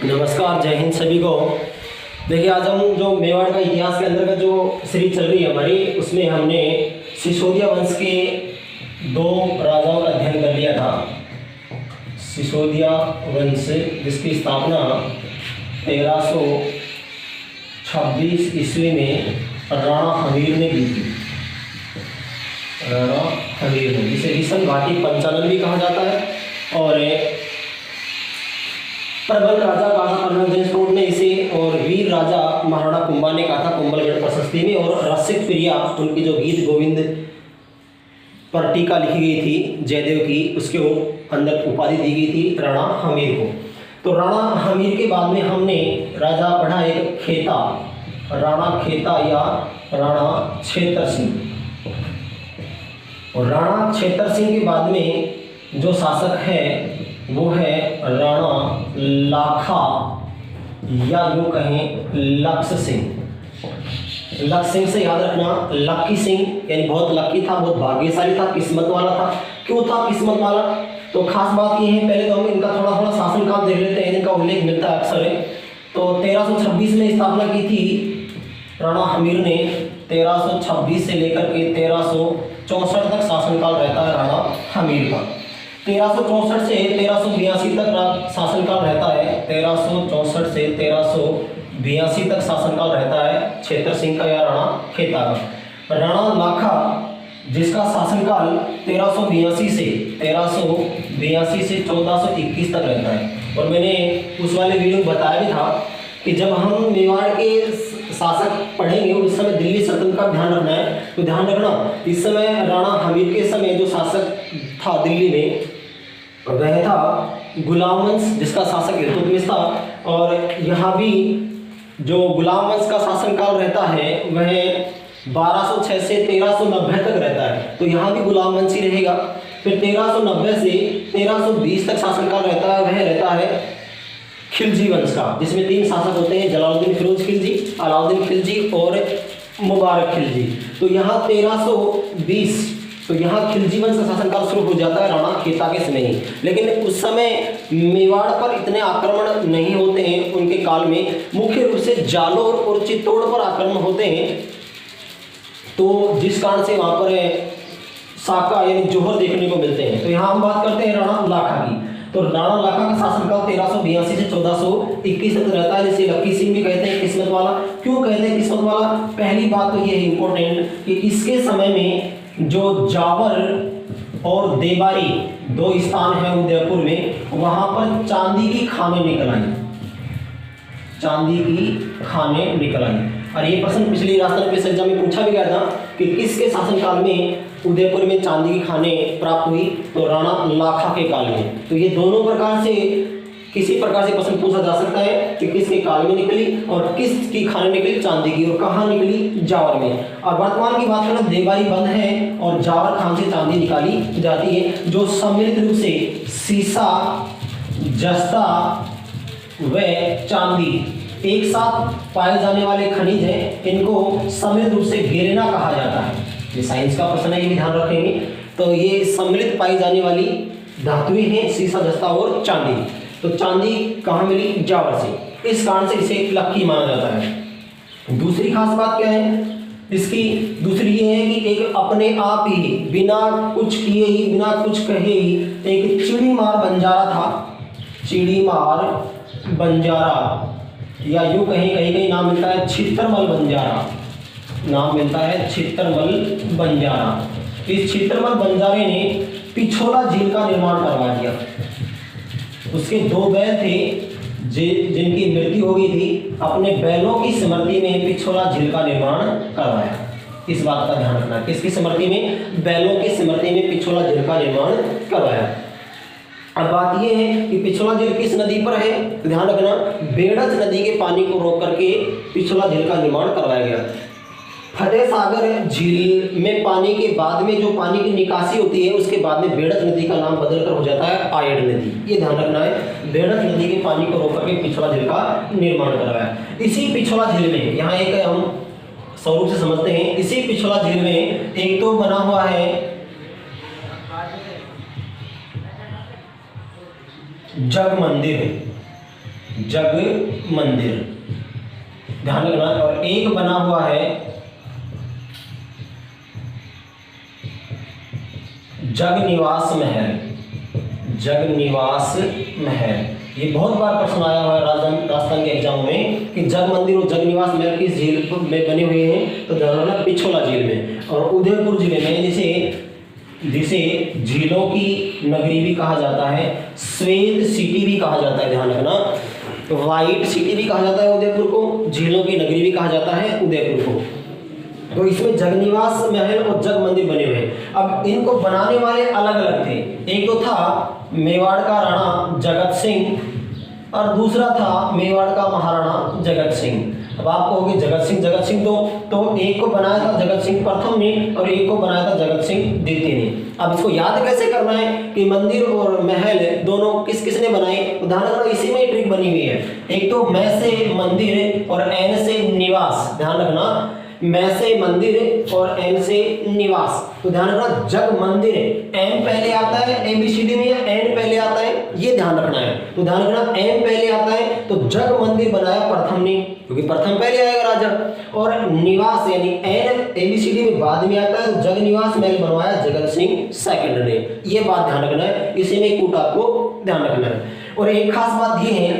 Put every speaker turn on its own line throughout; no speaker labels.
नमस्कार, जय हिंद सभी को। देखिए, आज हम जो मेवाड़ का इतिहास के अंतर्गत जो सीरीज चल रही है हमारी, उसमें हमने सिसोदिया वंश के दो राजाओं का अध्ययन कर लिया था। सिसोदिया वंश जिसकी स्थापना 1326 ईस्वी में राणा हमीर ने की थी। राणा हमीर ने, जिसे रिसन घाटी पंचानन भी कहा जाता है, और प्रबल राजा कहा था कर्नल जेम्स टोड ने इसे, और वीर राजा महाराणा कुंभा ने कहा था कुंभलगढ़ प्रशस्ति में। और रसिक प्रिया, उनकी जो गीत गोविंद पर टीका लिखी गई थी जयदेव की, उसके अंदर उपाधि दी गई थी राणा हमीर को। तो राणा हमीर के बाद में हमने राजा पढ़ा एक खेता, राणा खेता या राणा छेतर सिंह। और राणा छेतर सिंह के बाद में जो शासक है वो है राणा लाखा, या यूँ कहें लक्ष्य सिंह। लक्ष्य सिंह से याद रखना, लक्की सिंह यानी बहुत लक्की था, बहुत भाग्यशाली था, किस्मत वाला था। क्यों था किस्मत वाला? तो खास बात ये है, पहले तो हम इनका थोड़ा थोड़ा शासनकाल देख लेते हैं, इनका उल्लेख मिलता है अक्सर है। तो 1326 में स्थापना की थी राणा हमीर ने। 1326 से लेकर के 1364 तक शासनकाल रहता है राणा हमीर का। 1364 से 1382 तक शासनकाल रहता है। 1364 से 1382 तक शासनकाल रहता है छेतर सिंह का या राणा खेता का। राणा लाखा जिसका शासनकाल 1382 से 1421 तक रहता है। और मैंने उस वाले वीडियो में बताया भी था कि जब हम मेवाड़ के शासक पढ़ेंगे उस समय दिल्ली सल्तनत का ध्यान रखना है। तो ध्यान रखना, इस समय राणा हमीर के समय जो शासक था दिल्ली में, वह था गुलाम वंश जिसका शासक इल्तुतमिश था। और यहाँ भी जो गुलाम वंश का शासनकाल रहता है वह 1206 से 1390 तक रहता है। तो यहाँ भी गुलाम वंश ही रहेगा। फिर 1390 से 1320 तक शासनकाल रहता है, वह रहता है खिलजी वंश का, जिसमें 3 शासक होते हैं, जलालुद्दीन फिरोज खिलजी, अलाउद्दीन खिलजी और मुबारक खिलजी। तो यहाँ 1320, तो यहाँ खिलजी वंश का शासनकाल शुरू हो जाता है राणा खेता के समय ही। लेकिन उस समय मेवाड़ पर इतने आक्रमण नहीं होते हैं उनके काल में, मुख्य रूप से जालोर और चित्तौड़ पर आक्रमण होते हैं। तो जिस कारण से वहाँ पर साका यानी जोहर देखने को मिलते हैं। तो यहाँ हम बात करते हैं राणा लाखा की। तो राणा लाखा का शासनकाल 1382 से 1421 तक रहता है, जिसे लक्की सिंह भी कहते हैं, किस्मत वाला। क्यों कहते हैं किस्मत वाला? पहली बात तो ये है इंपॉर्टेंट कि इसके समय में जो जावर और देवारी 2 स्थान है उदयपुर में, वहां पर चांदी की खानें निकल आई, चांदी की खानें निकल आई। और ये प्रश्न पिछली राजस्थान पुलिस एग्जाम में पूछा भी गया था कि किसके शासनकाल में उदयपुर में चांदी की खानें प्राप्त हुई? तो राणा लाखा के काल में। तो ये दोनों प्रकार से किसी प्रकार से प्रश्न पूछा जा सकता है कि किसके काल में निकली और किसकी खानें निकली चांदी की, और कहाँ निकली? जावर में। और वर्तमान की बात करें, देवारी बंद है और जावर खान से चांदी निकाली जाती है, जो सम्मिलित रूप से सीसा, जस्ता व चांदी एक साथ पाए जाने वाले खनिज हैं। इनको सम्मिलित रूप से गेरेना कहा जाता है। ये साइंस का प्रश्न है, ये भी ध्यान रखेंगे। तो ये सम्मिलित पाई जाने वाली धातुएं हैं, सीसा, जस्ता और चांदी। तो चांदी कहाँ मिली? जावर से। इस कारण से इसे लक्की माना जाता है। दूसरी खास बात क्या है इसकी? दूसरी ये है कि एक अपने आप ही बिना कुछ किए ही, बिना कुछ कहे ही एक चिड़ीमार बंजारा था। चिड़ीमार बंजारा, या यूँ कहीं कहीं नाम मिलता है छित्रमल बंजारा, नाम मिलता है छित्रमल बंजारा। इस छित्रमल बंजारे ने पिछोला झील का निर्माण करवा दिया। उसके 2 बैल थे जिनकी मृत्यु हो गई थी, अपने बैलों की स्मृति में पिछोला झील का निर्माण करवाया। इस बात का ध्यान रखना, किसकी स्मृति में? बैलों की स्मृति में पिछोला झील का निर्माण करवाया। अब बात यह है कि पिछोला झील किस नदी पर है? तो ध्यान रखना, बेड़च नदी के पानी को रोक करके पिछोला झील का निर्माण करवाया गया। फतेह सागर झील में पानी के बाद में जो पानी की निकासी होती है, उसके बाद में बेड़च नदी का नाम बदलकर हो जाता है आयड़ नदी। ये ध्यान रखना है, बेड़च नदी के पानी को रोक करके पिछोला झील का निर्माण करवाया। इसी पिछोला झील में, यहाँ एक हम स्वरूप से समझते हैं, इसी पिछोला झील में एक तो बना हुआ है जग मंदिर, जग मंदिर, ध्यान रखना। और एक बना हुआ है जग निवास महल, जग निवास महल। ये बहुत बार प्रश्न आया हुआ है राजस्थान के एग्जाम में कि जग मंदिर और जग निवास महल किस झील में बने हुए हैं, तो ध्यान रखना पिछोला झील में। और उदयपुर जिले में जिसे झीलों की नगरी भी कहा जाता है, श्वेत सिटी भी कहा जाता है, ध्यान रखना। व्हाइट सिटी भी कहा जाता है उदयपुर को, झीलों की नगरी भी कहा जाता है उदयपुर को। तो इसमें जगनिवास महल और जग मंदिर बने हुए हैं। अब इनको बनाने वाले अलग अलग थे, एक तो था मेवाड़ का राणा जगत सिंह और दूसरा था मेवाड़ का महाराणा जगत सिंह। अब आप कहोगे जगत सिंह तो एक को बनाया था जगत सिंह प्रथम ने और एक को बनाया था जगत सिंह द्वितीय ने। अब इसको याद कैसे करना है कि मंदिर और महल दोनों किसने बनाए, ध्यान रखना इसी में ट्रिक बनी हुई है। एक तो मैं से मंदिर और एन से निवास, ध्यान रखना मैं से मंदिर और एन से निवास। तो ध्यान रखना जग मंदिर एम पहले आता है एबीसीडी में या एन पहले आता है, ये ध्यान रखना है। तो ध्यान रखना एम पहले आता है तो जग मंदिर बनाया प्रथम ने, क्योंकि प्रथम पहले आएगा राजा, और निवास यानी एन एबीसीडी में बाद में आता है। जग निवास महल बनवाया जगत सिंह सेकंड ने, ये बात ध्यान रखना है, इसी में कूट आपको ध्यान रखना है। और एक खास बात ये है,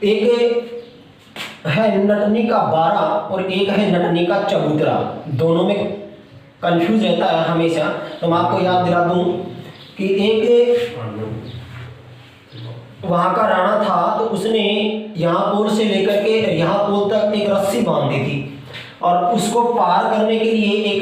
एक है नटनी का बारा और एक है नटनी का चबूतरा, दोनों में कंफ्यूज रहता है हमेशा। तो मैं आपको याद दिला दूं कि एक वहां का राणा था तो उसने यहाँ पोल से लेकर के यहाँ पोल तक एक रस्सी बांधी थी और उसको पार करने के लिए एक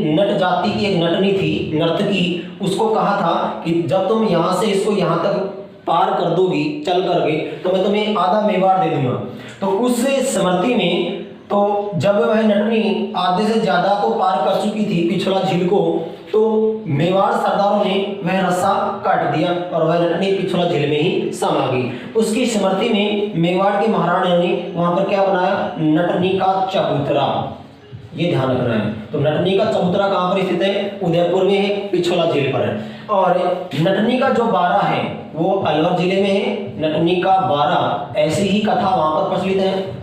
नट जाति की एक नटनी थी, नर्तकी, उसको कहा था कि जब तुम यहाँ से इसको यहाँ तक पार कर दोगी चल करके तो मैं तुम्हें आधा मेवाड़ दे दूंगा। तो उस स्मृति में तो जब वह नटनी आधे से ज्यादा को पार कर चुकी थी पिछला झील को, तो मेवाड़ सरदारों ने वह रस्सा काट दिया और वह नटनी पिछला झील में ही समा गई। उसकी स्मृति में मेवाड़ के महाराणा ने वहां पर क्या बनाया, नटनी का चबूतरा, ये ध्यान रखना है। तो नटनी का चबूतरा कहाँ पर स्थित है, उदयपुर में है, पिछोला झील पर है। और नटनी का जो बारा है वो अलवर जिले में है, नटनी का बारा ऐसी ही कथा वहां पर प्रचलित है,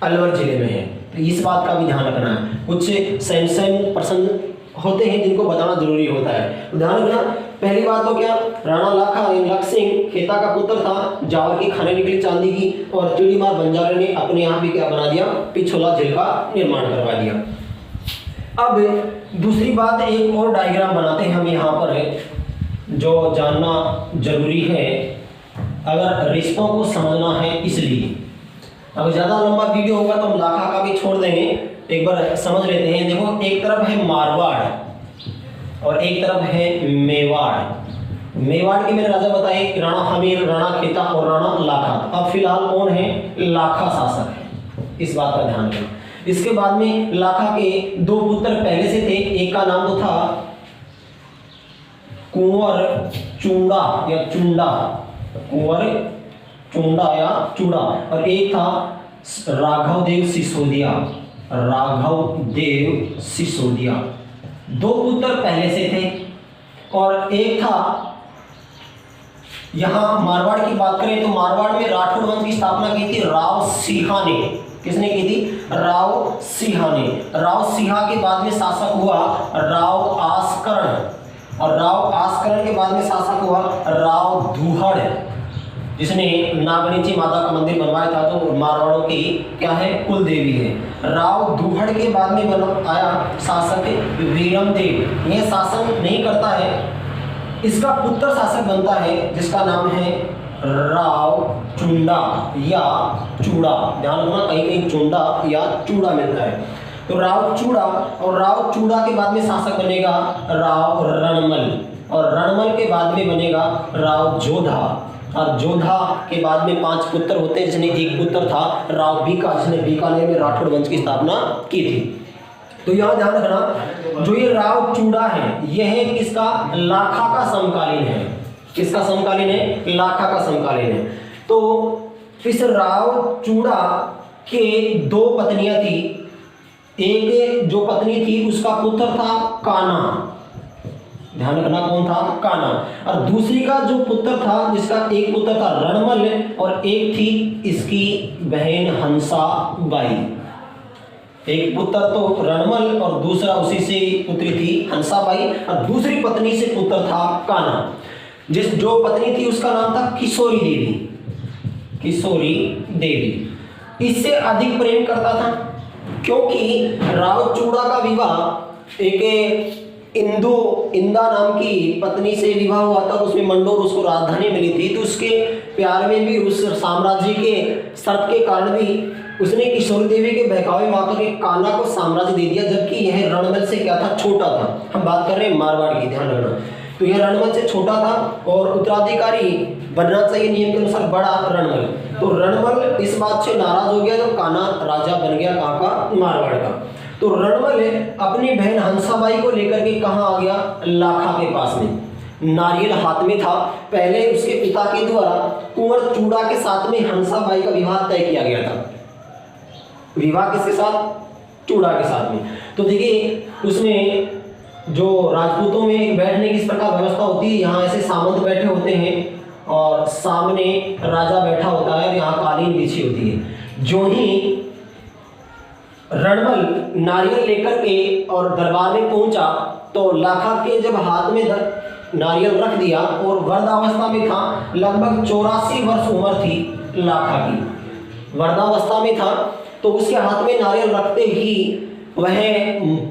अलवर जिले में है। तो इस बात का भी ध्यान रखना है। कुछ सेंसेन प्रश्न होते हैं जिनको बताना जरूरी होता है, तो ध्यान रखना। पहली बात तो क्या, राणा लाखा लख सिंह खेता का पुत्र था, जावल की खाने निकली चांदी की, और चिड़ीमार बंजारे ने अपने यहाँ भी क्या बना दिया, पिछोला झील का निर्माण करवा दिया। अब दूसरी बात, एक और डायग्राम बनाते हैं हम यहाँ पर जो जानना जरूरी है अगर रिश्तों को समझना है, इसलिए अगर ज्यादा लंबा वीडियो होगा तो हम लाखा का भी छोड़ देंगे, एक बार समझ लेते हैं। देखो एक तरफ है मारवाड़ और एक तरफ है मेवाड़। मेवाड़ के मैंने राजा बताए राणा हमीर, राणा खेता और राणा लाखा। अब फिलहाल कौन है, लाखा शासक है, इस बात का ध्यान रखना। इसके बाद में लाखा के दो पुत्र पहले से थे, एक का नाम तो था कुंवर चूड़ा या चुंडा, कुंवर चुंडा या चूड़ा, और एक था राघव देव सिसोदिया, राघव देव सिसोदिया। दो पुत्र पहले से थे। और एक था, यहां मारवाड़ की बात करें तो मारवाड़ में राठौड़ वंश की स्थापना की थी राव सिंहा ने। किसने की थी, राव सिंहा ने। राव सिंहा के बाद में शासक हुआ राव आस्करण, और राव आस्करण के बाद में शासक हुआ राव दूहड़, जिसने नागणीची माता का मंदिर बनवाया था, तो मारवाड़ों की क्या है, कुल देवी है। राव दूहड़ के बाद में आया शासक वीरम देव। यह शासन नहीं करता है, इसका पुत्र शासक बनता है जिसका नाम है राव चुंडा या चूड़ा। ध्यान रखना कहीं कहीं चुंडा या चूड़ा मिलता है। तो राव चूड़ा, और राव चूड़ा के बाद में शासक बनेगा राव रणमल, और रणमल के बाद में बनेगा राव जोधा, और जोधा के बाद में 5 पुत्र होते हैं, जिसने एक पुत्र था राव बीका, जिसने बीकानेर में राठौड़ वंश की स्थापना की थी। तो यहाँ ध्यान रखना, जो ये राव चूड़ा है यह किसका, लाखा का समकालीन है। किसका समकालीन है, लाखा का समकालीन है। तो इस राव चूड़ा के 2 पत्नियां थी, एक जो पत्नी थी उसका पुत्र था कान्हा, ध्यान रखना कौन था, कान्हा। और दूसरी का जो पुत्र था, जिसका एक पुत्र था रणमल और एक थी इसकी बहन हंसाबाई। एक पुत्र तो रणमल और दूसरा उसी से पुत्री थी हंसाबाई और दूसरी पत्नी से पुत्र था कान्हा। जो पत्नी थी उसका नाम था किशोरी देवी, किशोरी देवी। इससे अधिक प्रेम करता था क्योंकि राव चूड़ा का विवाह एक इंदा नाम की पत्नी से विवाह हुआ था। उसमें मंडोर उसको राजधानी मिली थी, तो उसके प्यार में भी उस साम्राज्य के शर्त के कारण भी उसने किशोरी देवी के बहकावे में आकर के कान्हा को साम्राज्य दे दिया, जबकि यह रणमल से क्या था, छोटा था। हम बात कर रहे हैं मारवाड़ की, ध्यान रखना। तो यह रणमल से छोटा था और उत्तराधिकारी बनना चाहिए नियम के अनुसार बड़ा रणमल। तो रणमल इस बात से नाराज हो गया जब कान्हा राजा बन गया, कहाँ का, मारवाड़ का। तो रणमल अपनी बहन हंसाबाई को लेकर के कहाँ आ गया, लाखा के पास में। नारियल हाथ में था। पहले उसके पिता के द्वारा कुंवर चूड़ा के साथ में हंसाबाई का विवाह तय किया गया था। विवाह किसके साथ, चूड़ा के साथ में। तो देखिए उसमें जो राजपूतों में बैठने की इस प्रकार व्यवस्था होती है, यहाँ ऐसे सामंत बैठे होते हैं और सामने राजा बैठा होता है और यहाँ कालीन बिछी होती है। जो ही रणमल नारियल लेकर के और दरबार में पहुंचा तो लाखा के जब हाथ में नारियल रख दिया और वृद्धावस्था में था, लगभग 84 वर्ष उम्र थी लाखा की, वृद्धावस्था में था। तो उसके हाथ में नारियल रखते ही वह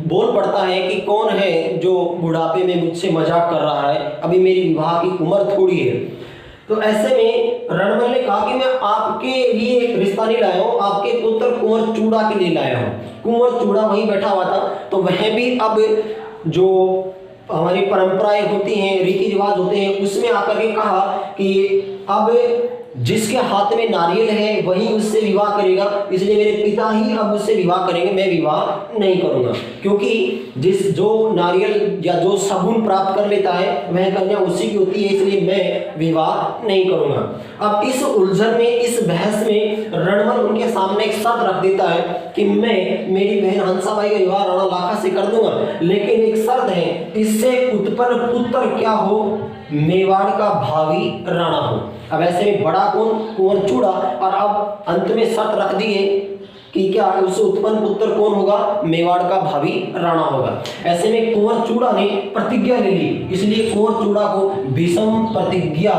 बोल पड़ता है कि कौन है जो बुढ़ापे में मुझसे मजाक कर रहा है, अभी मेरी विवाह की उम्र थोड़ी है। तो ऐसे में रणमल ने कहा कि मैं आपके लिए एक रिश्ता नहीं लाया हूँ, आपके पुत्र कुंवर चूड़ा के लिए लाया हूँ। कुंवर चूड़ा वहीं बैठा हुआ था, तो वह भी अब जो हमारी परंपराएं होती हैं, रीति रिवाज होते हैं, उसमें आकर के कहा कि अब जिसके हाथ में नारियल है वही उससे विवाह करेगा, इसलिए मेरे पिता ही अब उससे विवाह करेंगे, मैं विवाह नहीं करूंगा। क्योंकि जो नारियल या जो शगुन प्राप्त कर लेता है वह कन्या उसी की होती है, इसलिए मैं विवाह नहीं करूंगा। अब इस उलझन में, इस बहस में रणमल उनके सामने एक शर्त रख देता है कि मैं मेरी बहन हंसाबाई का विवाह राणा लाखा से कर दूंगा, लेकिन एक शर्त है, इससे उत्पन्न पुत्र क्या हो, मेवाड़ का भावी राणा हो। अब ऐसे में बड़ा कौन, कुंवर चूड़ा, और अब अंत में शर्त रख दी है कि क्या उससे उत्पन्न पुत्र कौन होगा, मेवाड़ का भावी राणा होगा। ऐसे में कुंवर चूड़ा ने प्रतिज्ञा ले ली, इसलिए कुंवर चूड़ा को भीषम प्रतिज्ञा,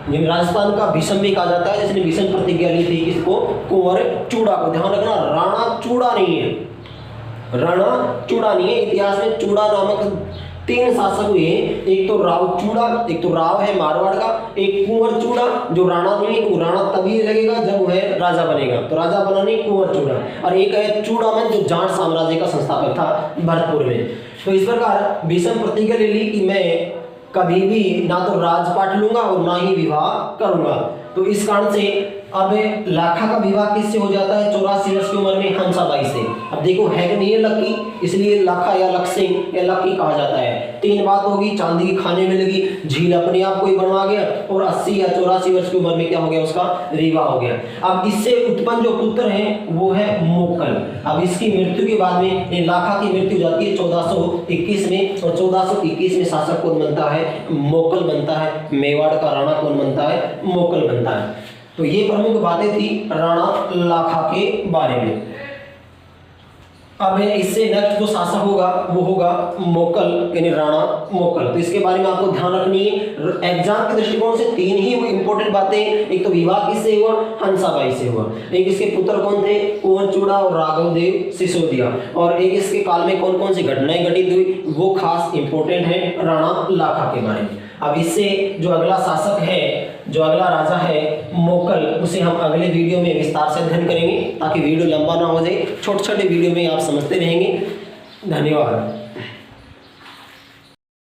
राजस्थान का भीषम भी कहा जाता है, जिसने भीषम प्रतिज्ञा ली थी इसको, कुंवर चूड़ा को। ध्यान रखना, राणा चूड़ा नहीं है, राणा चूड़ा नहीं है। इतिहास में चूड़ा नामक 3 शासक हुए, एक तो राव चूड़ा, एक तो राव है मारवाड़ का, एक कुंवर चूड़ा जो राणा नहीं है, राणा तभी लगेगा जब वह राजा बनेगा, तो राजा बना नहीं, कुंवर चूड़ा। और एक है चूड़ामन जो जाट साम्राज्य का संस्थापक था भरतपुर में। तो इस प्रकार भीषम प्रतिज्ञा ले ली कि मैं कभी भी ना तो राजपाट लूंगा और ना ही विवाह करूंगा। तो इस कारण से अब लाखा का विवाह किससे हो जाता है, 84 वर्ष की उम्र में हंसाबाई से। अब देखो है कि नहीं है लक्की, इसलिए लाखा या लक्सिंग या लक्की कहा जाता है। 3 बात होगी, चांदी की खाने में लगी, झील अपने आप को ही बनवा गया और 80 या 84 वर्ष की उम्र में क्या हो गया, उसका विवाह हो गया। अब इससे उत्पन्न जो पुत्र है वो है मोकल। अब इसकी मृत्यु के बाद में लाखा की मृत्यु हो जाती है 1421 में, और 1421 में शासक कौन बनता है, मोकल बनता है। मेवाड़ का राणा कौन बनता है, मोकल बनता है। तो ये प्रमुख बातें थी राणा लाखा के बारे में। अब इससे नेक्स्ट जो शासक होगा वो होगा मोकल, यानी राणा मोकल। तो इसके बारे में आपको ध्यान रखनी है। एग्जाम के दृष्टिकोण से 3 ही इंपॉर्टेंट बातें, एक तो विवाह किससे हुआ, हंसाबाई से हुआ, एक इसके पुत्र कौन थे, कुंवर चूड़ा और राघव देव सिसोदिया, और एक इसके काल में कौन कौन सी घटनाएं घटित हुई, वो खास इंपॉर्टेंट है राणा लाखा के बारे में। अब इससे जो अगला शासक है, जो अगला राजा है मोकल, उसे हम अगले वीडियो में विस्तार से अध्ययन करेंगे, ताकि वीडियो लंबा ना हो जाए, छोटे छोटे वीडियो में आप समझते रहेंगे। धन्यवाद।